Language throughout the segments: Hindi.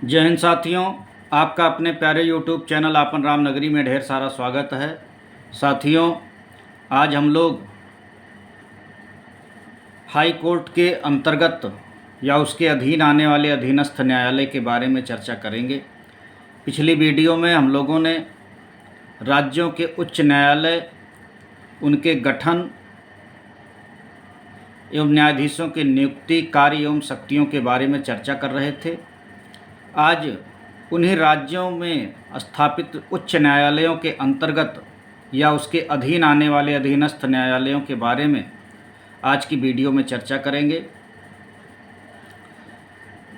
जय हिंद साथियों, आपका अपने प्यारे YouTube चैनल आपन रामनगरी में ढेर सारा स्वागत है। साथियों, आज हम लोग हाई कोर्ट के अंतर्गत या उसके अधीन आने वाले अधीनस्थ न्यायालय के बारे में चर्चा करेंगे। पिछली वीडियो में हम लोगों ने राज्यों के उच्च न्यायालय, उनके गठन एवं न्यायाधीशों के नियुक्ति, कार्य एवं शक्तियों के बारे में चर्चा कर रहे थे। आज उन्हीं राज्यों में स्थापित उच्च न्यायालयों के अंतर्गत या उसके अधीन आने वाले अधीनस्थ न्यायालयों के बारे में आज की वीडियो में चर्चा करेंगे।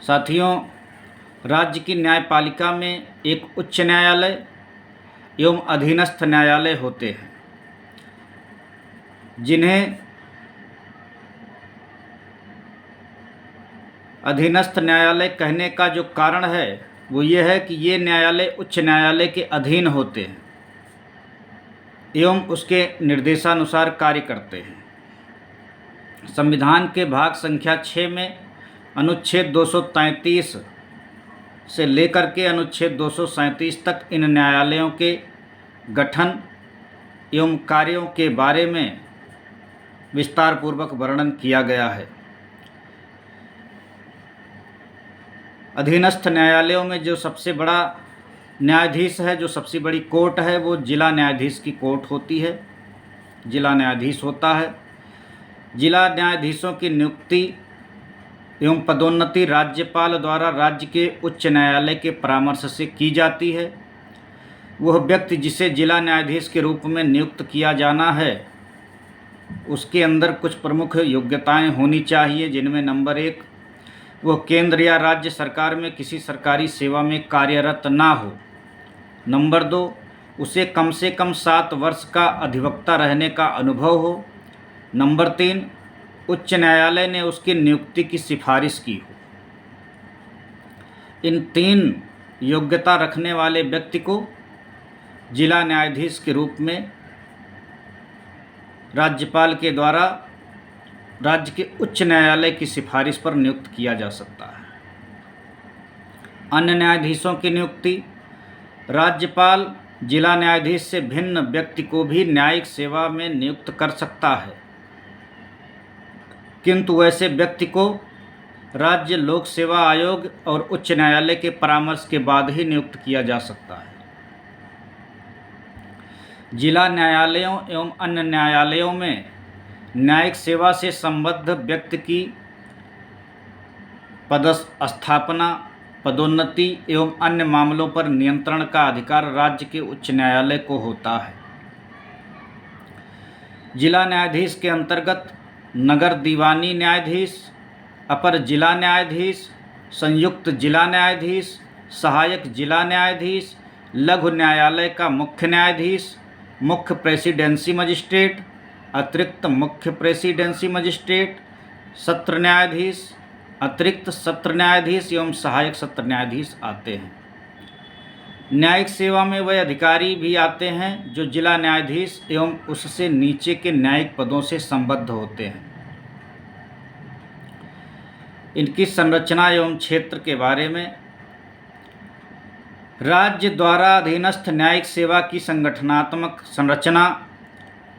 साथियों, राज्य की न्यायपालिका में एक उच्च न्यायालय एवं अधीनस्थ न्यायालय होते हैं, जिन्हें अधीनस्थ न्यायालय कहने का जो कारण है वो ये है कि ये न्यायालय उच्च न्यायालय के अधीन होते हैं एवं उसके निर्देशानुसार कार्य करते हैं। संविधान के भाग संख्या 6 में अनुच्छेद 233 से लेकर के अनुच्छेद 237 तक इन न्यायालयों के गठन एवं कार्यों के बारे में विस्तारपूर्वक वर्णन किया गया है। अधीनस्थ न्यायालयों में जो सबसे बड़ा न्यायाधीश है, जो सबसे बड़ी कोर्ट है, वो जिला न्यायाधीश की कोर्ट होती है, जिला न्यायाधीश होता है। जिला न्यायाधीशों की नियुक्ति एवं पदोन्नति राज्यपाल द्वारा राज्य के उच्च न्यायालय के परामर्श से की जाती है। वह व्यक्ति जिसे जिला न्यायाधीश के रूप में नियुक्त किया जाना है, उसके अंदर कुछ प्रमुख योग्यताएं होनी चाहिए, जिनमें नंबर 1, वह केंद्र या राज्य सरकार में किसी सरकारी सेवा में कार्यरत ना हो। नंबर 2, उसे कम से कम 7 वर्ष का अधिवक्ता रहने का अनुभव हो। नंबर 3, उच्च न्यायालय ने उसकी नियुक्ति की सिफारिश की हो। इन 3 योग्यता रखने वाले व्यक्ति को जिला न्यायाधीश के रूप में राज्यपाल के द्वारा राज्य के उच्च न्यायालय की सिफारिश पर नियुक्त किया जा सकता है। अन्य न्यायाधीशों की नियुक्ति राज्यपाल जिला न्यायाधीश से भिन्न व्यक्ति को भी न्यायिक सेवा में नियुक्त कर सकता है, किंतु वैसे व्यक्ति को राज्य लोक सेवा आयोग और उच्च न्यायालय के परामर्श के बाद ही नियुक्त किया जा सकता है। जिला न्यायालयों एवं अन्य न्यायालयों में न्यायिक सेवा से संबद्ध व्यक्ति की पदस्थापना, पदोन्नति एवं अन्य मामलों पर नियंत्रण का अधिकार राज्य के उच्च न्यायालय को होता है। जिला न्यायाधीश के अंतर्गत नगर दीवानी न्यायाधीश, अपर जिला न्यायाधीश, संयुक्त जिला न्यायाधीश, सहायक जिला न्यायाधीश, लघु न्यायालय का मुख्य न्यायाधीश, मुख्य प्रेसिडेंसी मजिस्ट्रेट, अतिरिक्त मुख्य प्रेसिडेंसी मजिस्ट्रेट, सत्र न्यायाधीश, अतिरिक्त सत्र न्यायाधीश एवं सहायक सत्र न्यायाधीश आते हैं। न्यायिक सेवा में वह अधिकारी भी आते हैं जो जिला न्यायाधीश एवं उससे नीचे के न्यायिक पदों से संबद्ध होते हैं। इनकी संरचना एवं क्षेत्र के बारे में राज्य द्वारा अधीनस्थ न्यायिक सेवा की संगठनात्मक संरचना,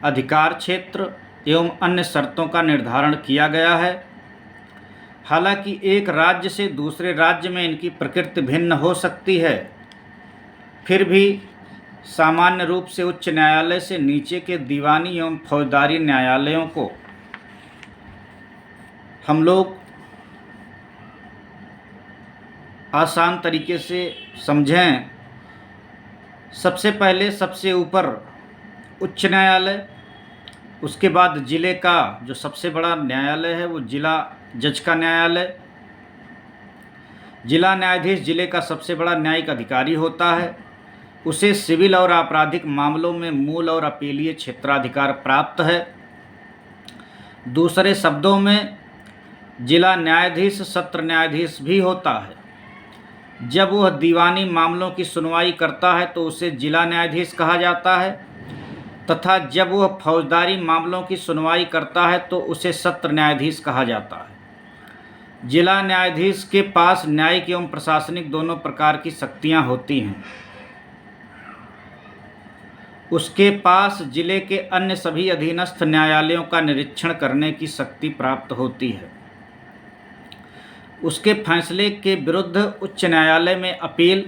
अधिकार क्षेत्र एवं अन्य शर्तों का निर्धारण किया गया है। हालांकि एक राज्य से दूसरे राज्य में इनकी प्रकृति भिन्न हो सकती है, फिर भी सामान्य रूप से उच्च न्यायालय से नीचे के दीवानी एवं फौजदारी न्यायालयों को हम लोग आसान तरीके से समझें। सबसे पहले सबसे ऊपर उच्च न्यायालय, उसके बाद ज़िले का जो सबसे बड़ा न्यायालय है वो जिला जज का न्यायालय। जिला न्यायाधीश जिले का सबसे बड़ा न्यायिक अधिकारी होता है। उसे सिविल और आपराधिक मामलों में मूल और अपीलीय क्षेत्राधिकार प्राप्त है। दूसरे शब्दों में जिला न्यायाधीश सत्र न्यायाधीश भी होता है। जब वह दीवानी मामलों की सुनवाई करता है तो उसे जिला न्यायाधीश कहा जाता है, तथा जब वह फौजदारी मामलों की सुनवाई करता है तो उसे सत्र न्यायाधीश कहा जाता है। जिला न्यायाधीश के पास न्यायिक एवं प्रशासनिक दोनों प्रकार की शक्तियां होती हैं। उसके पास जिले के अन्य सभी अधीनस्थ न्यायालयों का निरीक्षण करने की शक्ति प्राप्त होती है। उसके फैसले के विरुद्ध उच्च न्यायालय में अपील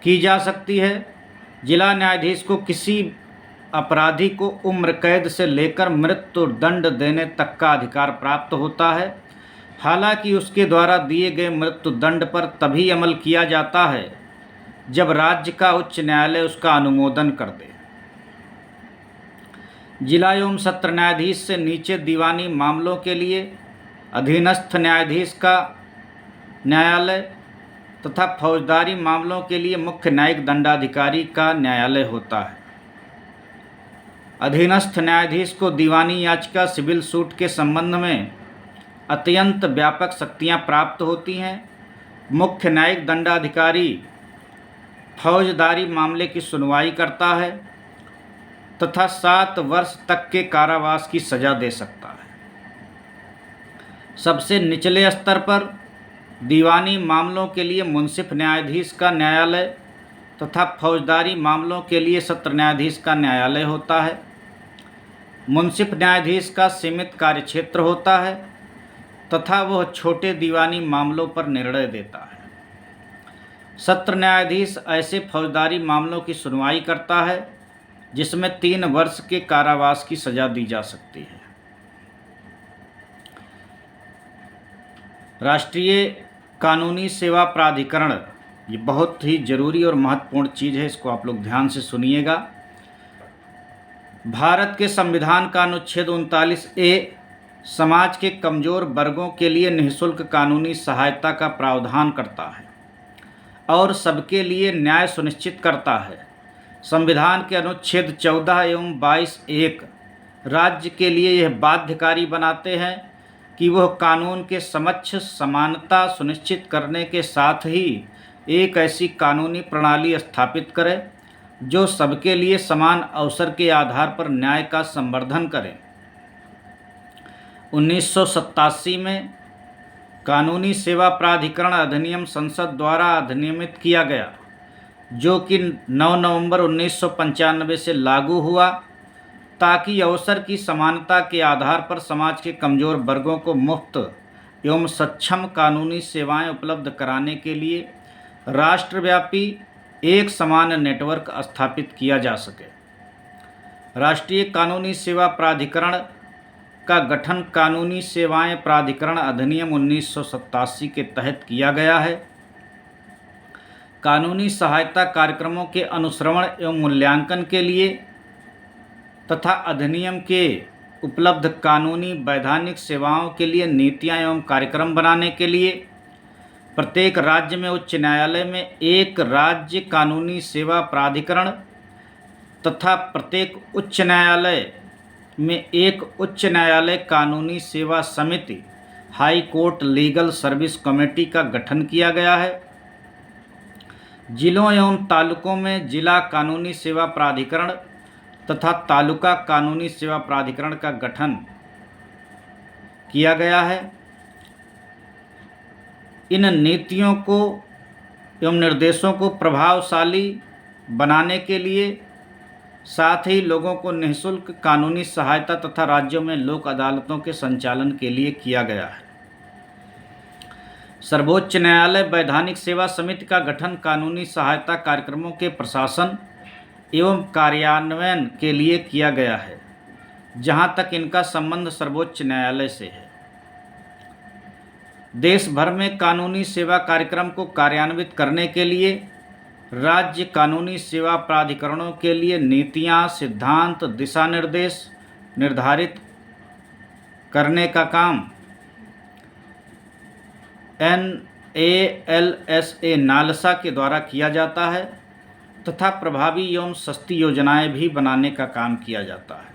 की जा सकती है। जिला न्यायाधीश को किसी अपराधी को उम्र कैद से लेकर मृत्यु दंड देने तक का अधिकार प्राप्त होता है। हालांकि उसके द्वारा दिए गए मृत्यु दंड पर तभी अमल किया जाता है जब राज्य का उच्च न्यायालय उसका अनुमोदन कर दे। जिला एवं सत्र न्यायाधीश से नीचे दीवानी मामलों के लिए अधीनस्थ न्यायाधीश का न्यायालय तथा फौजदारी मामलों के लिए मुख्य न्यायिक दंडाधिकारी का न्यायालय होता है। अधीनस्थ न्यायाधीश को दीवानी याचिका, सिविल सूट के संबंध में अत्यंत व्यापक शक्तियां प्राप्त होती हैं। मुख्य न्यायिक दंडाधिकारी फौजदारी मामले की सुनवाई करता है तथा 7 वर्ष तक के कारावास की सजा दे सकता है। सबसे निचले स्तर पर दीवानी मामलों के लिए मुंसिफ न्यायाधीश का न्यायालय तथा फौजदारी मामलों के लिए सत्र न्यायाधीश का न्यायालय होता है। मुंसिफ न्यायाधीश का सीमित कार्यक्षेत्र होता है तथा वह छोटे दीवानी मामलों पर निर्णय देता है। सत्र न्यायाधीश ऐसे फौजदारी मामलों की सुनवाई करता है जिसमें 3 वर्ष के कारावास की सजा दी जा सकती है। राष्ट्रीय कानूनी सेवा प्राधिकरण, ये बहुत ही जरूरी और महत्वपूर्ण चीज़ है, इसको आप लोग ध्यान से सुनिएगा। भारत के संविधान का अनुच्छेद 39A समाज के कमज़ोर वर्गों के लिए निःशुल्क कानूनी सहायता का प्रावधान करता है और सबके लिए न्याय सुनिश्चित करता है। संविधान के अनुच्छेद 14 एवं 22(1) राज्य के लिए यह बाध्यकारी बनाते हैं कि वह कानून के समक्ष समानता सुनिश्चित करने के साथ ही एक ऐसी कानूनी प्रणाली स्थापित करे जो सबके लिए समान अवसर के आधार पर न्याय का संवर्धन करे। 1987 में कानूनी सेवा प्राधिकरण अधिनियम संसद द्वारा अधिनियमित किया गया, जो कि 9 नवंबर 1995 से लागू हुआ, ताकि अवसर की समानता के आधार पर समाज के कमज़ोर वर्गों को मुफ्त एवं सक्षम कानूनी सेवाएं उपलब्ध कराने के लिए राष्ट्रव्यापी एक समान नेटवर्क स्थापित किया जा सके। राष्ट्रीय कानूनी सेवा प्राधिकरण का गठन कानूनी सेवाएं प्राधिकरण अधिनियम 1987 के तहत किया गया है। कानूनी सहायता कार्यक्रमों के अनुश्रवण एवं मूल्यांकन के लिए तथा अधिनियम के उपलब्ध कानूनी वैधानिक सेवाओं के लिए नीतियां एवं कार्यक्रम बनाने के लिए प्रत्येक राज्य में उच्च न्यायालय में एक राज्य कानूनी सेवा प्राधिकरण तथा प्रत्येक उच्च न्यायालय में एक उच्च न्यायालय कानूनी सेवा समिति, high court legal service committee का गठन किया गया है। जिलों एवं तालुकों में जिला कानूनी सेवा प्राधिकरण तथा तालुका कानूनी सेवा प्राधिकरण का गठन किया गया है। इन नीतियों को एवं निर्देशों को प्रभावशाली बनाने के लिए साथ ही लोगों को निःशुल्क कानूनी सहायता तथा राज्यों में लोक अदालतों के संचालन के लिए किया गया है। सर्वोच्च न्यायालय वैधानिक सेवा समिति का गठन कानूनी सहायता कार्यक्रमों के प्रशासन एवं कार्यान्वयन के लिए किया गया है, जहां तक इनका संबंध सर्वोच्च न्यायालय से है। देश भर में कानूनी सेवा कार्यक्रम को कार्यान्वित करने के लिए राज्य कानूनी सेवा प्राधिकरणों के लिए नीतियां, सिद्धांत, दिशा निर्देश निर्धारित करने का काम NALSA नालसा के द्वारा किया जाता है तथा प्रभावी एवं सस्ती योजनाएं भी बनाने का काम किया जाता है।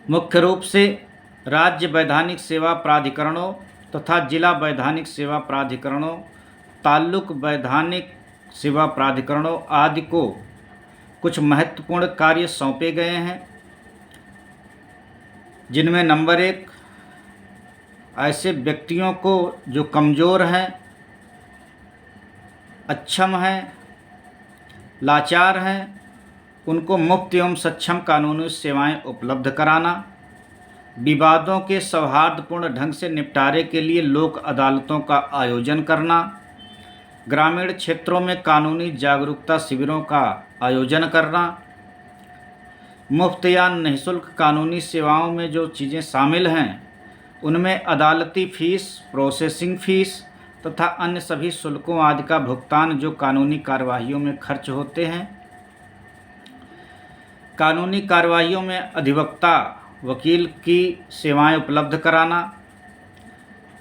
मुख्य रूप से राज्य वैधानिक सेवा प्राधिकरणों तथा जिला वैधानिक सेवा प्राधिकरणों, तालुक वैधानिक सेवा प्राधिकरणों आदि को कुछ महत्वपूर्ण कार्य सौंपे गए हैं, जिनमें नंबर 1 ऐसे व्यक्तियों को जो कमज़ोर हैं, अक्षम हैं, लाचार हैं, उनको मुफ्त एवं सक्षम कानूनी सेवाएं उपलब्ध कराना, विवादों के सौहार्दपूर्ण ढंग से निपटारे के लिए लोक अदालतों का आयोजन करना, ग्रामीण क्षेत्रों में कानूनी जागरूकता शिविरों का आयोजन करना, मुफ्त या निःशुल्क कानूनी सेवाओं में जो चीज़ें शामिल हैं उनमें अदालती फ़ीस, प्रोसेसिंग फ़ीस तथा अन्य सभी शुल्कों आदि का भुगतान जो कानूनी कार्यवाहियों में खर्च होते हैं, कानूनी कार्यवाहियों में अधिवक्ता वकील की सेवाएं उपलब्ध कराना,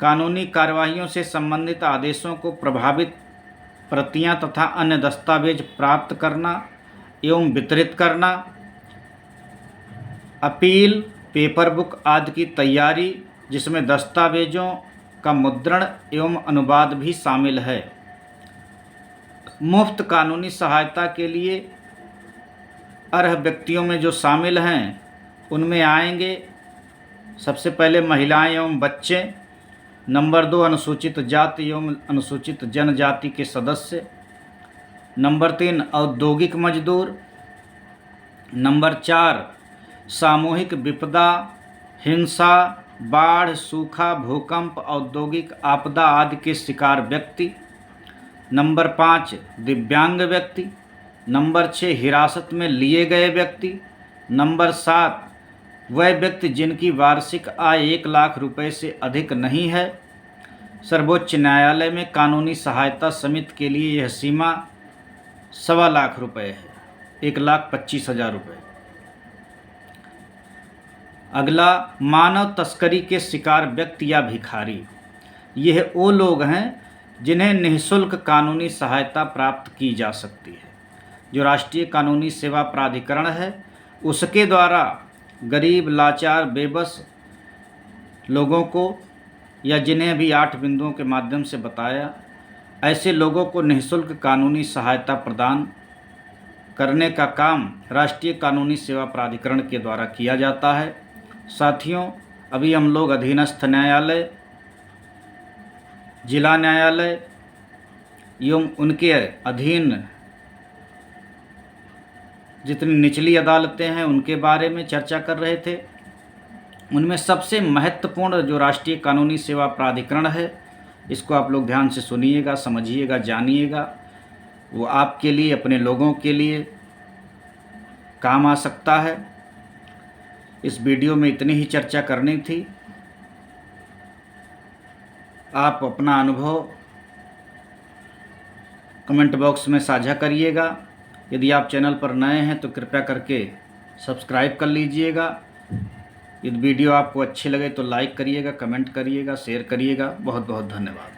कानूनी कार्यवाहियों से संबंधित आदेशों को प्रभावित प्रतियां तथा अन्य दस्तावेज प्राप्त करना एवं वितरित करना, अपील पेपर बुक आदि की तैयारी जिसमें दस्तावेजों का मुद्रण एवं अनुवाद भी शामिल है। मुफ्त कानूनी सहायता के लिए अर्ह व्यक्तियों में जो शामिल हैं उनमें आएंगे सबसे पहले महिलाएं एवं बच्चे, नंबर 2 अनुसूचित जाति एवं अनुसूचित जनजाति के सदस्य, नंबर 3 औद्योगिक मजदूर, नंबर 4 सामूहिक विपदा, हिंसा, बाढ़, सूखा, भूकंप, औद्योगिक आपदा आदि के शिकार व्यक्ति, नंबर 5 दिव्यांग व्यक्ति, नंबर 6 हिरासत में लिए गए व्यक्ति, नंबर 7 वह व्यक्ति जिनकी वार्षिक आय 1 लाख रुपए से अधिक नहीं है। सर्वोच्च न्यायालय में कानूनी सहायता समिति के लिए यह सीमा 1.25 लाख रुपए है, 1,25,000 रुपये। अगला, मानव तस्करी के शिकार व्यक्ति या भिखारी। यह वो लोग हैं जिन्हें निःशुल्क कानूनी सहायता प्राप्त की जा सकती है। जो राष्ट्रीय कानूनी सेवा प्राधिकरण है उसके द्वारा गरीब, लाचार, बेबस लोगों को, या जिन्हें अभी 8 बिंदुओं के माध्यम से बताया, ऐसे लोगों को निःशुल्क कानूनी सहायता प्रदान करने का काम राष्ट्रीय कानूनी सेवा प्राधिकरण के द्वारा किया जाता है। साथियों, अभी हम लोग अधीनस्थ न्यायालय, जिला न्यायालय एवं उनके अधीन जितनी निचली अदालतें हैं उनके बारे में चर्चा कर रहे थे। उनमें सबसे महत्वपूर्ण जो राष्ट्रीय कानूनी सेवा प्राधिकरण है, इसको आप लोग ध्यान से सुनिएगा, समझिएगा, जानिएगा। वो आपके लिए, अपने लोगों के लिए काम आ सकता है। इस वीडियो में इतनी ही चर्चा करनी थी। आप अपना अनुभव कमेंट बॉक्स में साझा करिएगा। यदि आप चैनल पर नए हैं तो कृपया करके सब्सक्राइब कर लीजिएगा। यदि वीडियो आपको अच्छी लगे तो लाइक करिएगा, कमेंट करिएगा, शेयर करिएगा। बहुत बहुत धन्यवाद।